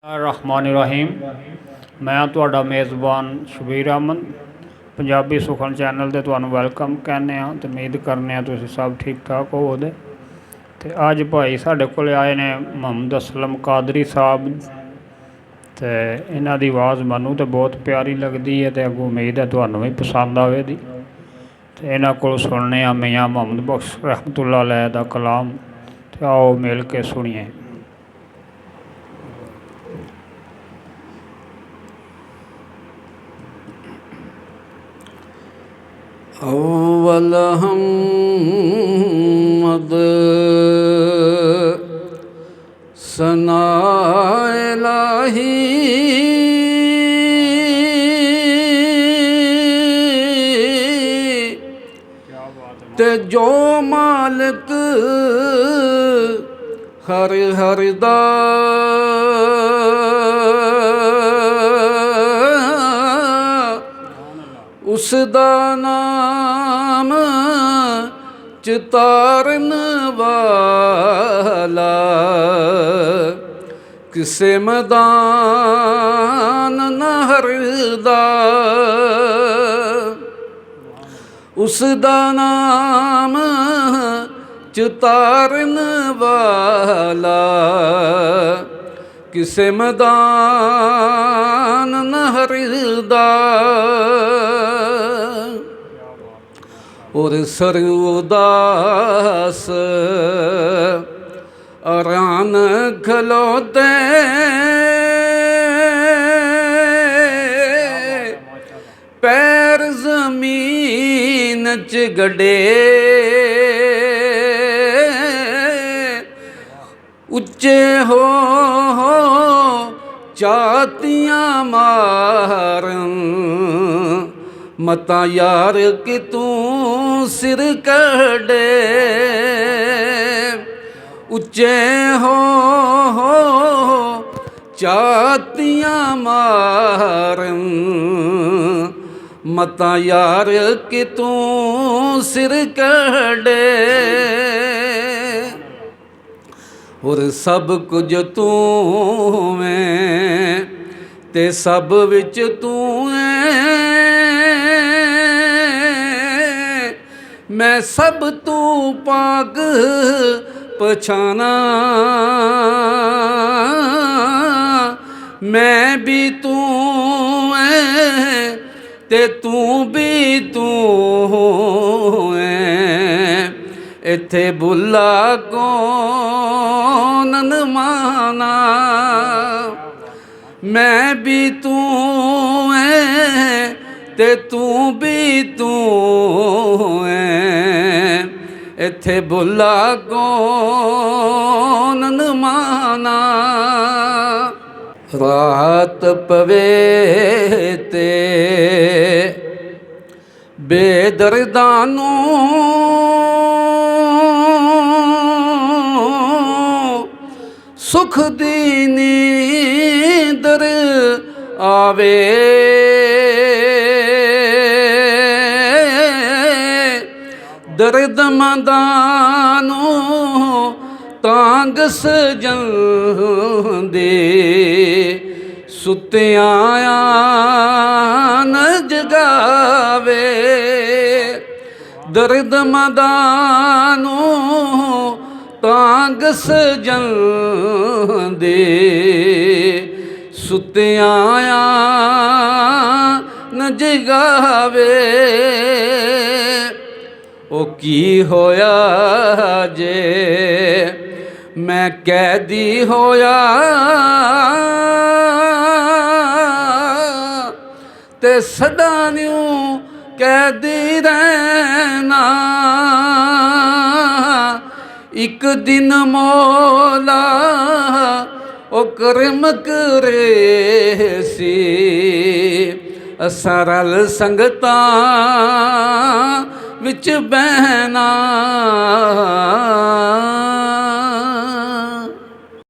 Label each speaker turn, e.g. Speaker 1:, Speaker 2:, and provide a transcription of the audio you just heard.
Speaker 1: रहमानिर्रहीम। मैं ਤੁਹਾਡਾ ਮੇਜ਼ਬਾਨ ਸ਼ਬੀਰ ਅਹਿਮਦ ਪੰਜਾਬੀ ਸੁਖਨ ਚੈਨਲ 'ਤੇ ਤੁਹਾਨੂੰ ਵੈਲਕਮ ਕਹਿੰਦੇ ਹਾਂ ਅਤੇ ਉਮੀਦ ਕਰਨੇ ਹਾਂ ਤੁਸੀਂ ਸਭ ਠੀਕ ਠਾਕ ਹੋਵੋਗੇ। ਅਤੇ ਅੱਜ ਭਾਈ ਸਾਡੇ ਕੋਲ ਆਏ ਨੇ ਮੁਹੰਮਦ ਅਸਲਮ ਕਾਦਰੀ ਸਾਹਿਬ, ਅਤੇ ਇਹਨਾਂ ਦੀ ਆਵਾਜ਼ ਮੈਨੂੰ ਤਾਂ ਬਹੁਤ ਪਿਆਰੀ ਲੱਗਦੀ ਹੈ ਅਤੇ ਅੱਗੋਂ ਉਮੀਦ ਹੈ ਤੁਹਾਨੂੰ ਵੀ ਪਸੰਦ ਆਵੇਗੀ। ਅਤੇ ਇਹਨਾਂ ਕੋਲ ਸੁਣਨੇ ਆ ਮੀਆਂ ਮੁਹੰਮਦ ਬਖਸ਼ ਰਹਿਮਤੁल्लाह अलैह ਦਾ ਕਲਾਮ, ਅਤੇ ਆਓ ਮਿਲ ਕੇ ਸੁਣੀਏ।
Speaker 2: अव्वल हम्मद सना इलाही ते जो मालिक हर हर दा उसदा नाम चितारन वाला किसे मैदान न हरदा, उसदा नाम चितारन वाला किसे मैदान न हरदा। और सर उदास अरान खलोते पैर जमीन च गड़े, उच्चे हो चातियां मारन मता यार कि तू सिर कड़े, उच्चे हो चातियां मारन मता यार कि तू सिर कड़े। और सब कुछ तू है ते सब विच तू है, मैं सब तू पाक पछाना, मैं भी तू है ते तू भी तू है, इत्थे बुला कौन न माना, मैं भी तू है ते तू भी तू है, इत्थे बुला कौन न माना। रात पवे ते बेदर्दानू सुख दी नींदर आवे, दर्द मंदानू तांग सजंदे सुत्तियां न जगावे, दर्द मंदानू तांग सजंदे सुत्तियां न जगावे। ओ की होया जे मैं कैदी होया ते सदा न्यू कैदी रहना, एक दिन मौला ओ करम करे सी असां रल संगतां विच बहना।